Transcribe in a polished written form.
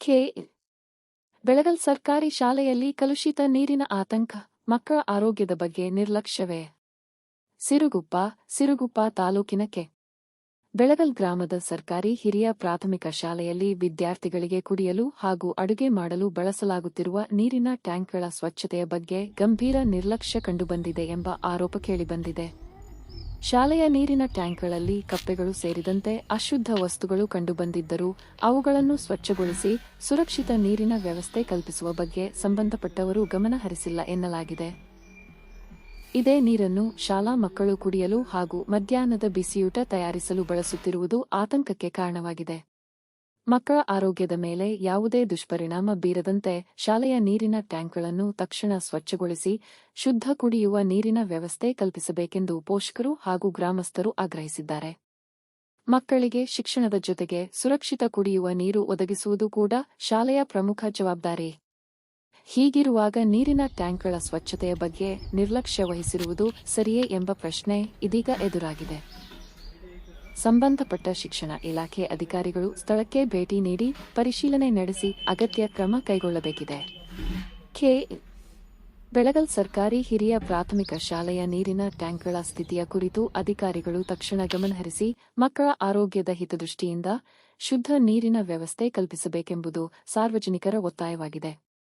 K. ಬೆಳಗಲ್ ಸರ್ಕಾರಿ ಶಾಲೆಯಲ್ಲಿ ಕಲುಷಿತ ನೀರಿನ ಆತಂಕ, ಮಕ್ಕಳ ಆರೋಗ್ಯದ ಬಗ್ಗೆ ನಿರ್ಲಕ್ಷ್ಯವೇ? ಸಿರುಗುಪ್ಪ ತಾಲೂಕಿನ ಕೆ. ಬೆಳಗಲ್ ಗ್ರಾಮದ ಸರ್ಕಾರಿ ಹಿರಿಯ ಪ್ರಾಥಮಿಕ ಶಾಲೆಯಲ್ಲಿ ವಿದ್ಯಾರ್ಥಿಗಳಿಗೆ ಕುಡಿಯಲು ಹಾಗೂ ಅಡುಗೆ ಮಾಡಲು ಬಳಸಲಾಗುತ್ತಿರುವ ನೀರಿನ ಟ್ಯಾಂಕ್ಗಳ ಸ್ವಚ್ಛತೆಯ ಬಗ್ಗೆ ಗಂಭೀರ ನಿರ್ಲಕ್ಷ್ಯ ಕಂಡುಬಂದಿದೆ ಎಂಬ ಆರೋಪ ಕೇಳಿಬಂದಿದೆ. ಶಾಲೆಯ ನೀರಿನ ಟ್ಯಾಂಕ್ಗಳಲ್ಲಿ ಕಪ್ಪೆಗಳು ಸೇರಿದಂತೆ ಅಶುದ್ಧ ವಸ್ತುಗಳು ಕಂಡುಬಂದಿದ್ದರೂ ಅವುಗಳನ್ನು ಸ್ವಚ್ಛಗೊಳಿಸಿ ಸುರಕ್ಷಿತ ನೀರಿನ ವ್ಯವಸ್ಥೆ ಕಲ್ಪಿಸುವ ಬಗ್ಗೆ ಸಂಬಂಧಪಟ್ಟವರು ಗಮನ ಹರಿಸಿಲ್ಲ ಎನ್ನಲಾಗಿದೆ. ಇದೇ ನೀರನ್ನು ಶಾಲಾ ಮಕ್ಕಳು ಕುಡಿಯಲು ಹಾಗೂ ಮಧ್ಯಾಹ್ನದ ಬಿಸಿಯೂಟ ತಯಾರಿಸಲು ಬಳಸುತ್ತಿರುವುದು ಆತಂಕಕ್ಕೆ ಕಾರಣವಾಗಿದೆ. ಮಕ್ಕಳ ಆರೋಗ್ಯದ ಮೇಲೆ ಯಾವುದೇ ದುಷ್ಪರಿಣಾಮ ಬೀರದಂತೆ ಶಾಲೆಯ ನೀರಿನ ಟ್ಯಾಂಕ್ಗಳನ್ನು ತಕ್ಷಣ ಸ್ವಚ್ಛಗೊಳಿಸಿ ಶುದ್ಧ ಕುಡಿಯುವ ನೀರಿನ ವ್ಯವಸ್ಥೆ ಕಲ್ಪಿಸಬೇಕೆಂದು ಪೋಷಕರು ಹಾಗೂ ಗ್ರಾಮಸ್ಥರು ಆಗ್ರಹಿಸಿದ್ದಾರೆ. ಮಕ್ಕಳಿಗೆ ಶಿಕ್ಷಣದ ಜೊತೆಗೆ ಸುರಕ್ಷಿತ ಕುಡಿಯುವ ನೀರು ಒದಗಿಸುವುದು ಕೂಡ ಶಾಲೆಯ ಪ್ರಮುಖ ಜವಾಬ್ದಾರಿ. ಹೀಗಿರುವಾಗ ನೀರಿನ ಟ್ಯಾಂಕ್ಗಳ ಸ್ವಚ್ಛತೆಯ ಬಗ್ಗೆ ನಿರ್ಲಕ್ಷ್ಯ ವಹಿಸಿರುವುದು ಸರಿಯೇ ಎಂಬ ಪ್ರಶ್ನೆ ಇದೀಗ ಎದುರಾಗಿದೆ. ಸಂಬಂಧಪಟ್ಟ ಶಿಕ್ಷಣ ಇಲಾಖೆ ಅಧಿಕಾರಿಗಳು ಸ್ಥಳಕ್ಕೆ ಭೇಟಿ ನೀಡಿ ಪರಿಶೀಲನೆ ನಡೆಸಿ ಅಗತ್ಯ ಕ್ರಮ ಕೈಗೊಳ್ಳಬೇಕಿದೆ. ಕೆ. ಬೆಳಗಲ್ ಸರ್ಕಾರಿ ಹಿರಿಯ ಪ್ರಾಥಮಿಕ ಶಾಲೆಯ ನೀರಿನ ಟ್ಯಾಂಕ್ಗಳ ಸ್ಥಿತಿಯ ಕುರಿತು ಅಧಿಕಾರಿಗಳು ತಕ್ಷಣ ಗಮನಹರಿಸಿ ಮಕ್ಕಳ ಆರೋಗ್ಯದ ಹಿತದೃಷ್ಟಿಯಿಂದ ಶುದ್ಧ ನೀರಿನ ವ್ಯವಸ್ಥೆ ಕಲ್ಪಿಸಬೇಕೆಂಬುದು ಸಾರ್ವಜನಿಕರ ಒತ್ತಾಯವಾಗಿದೆ.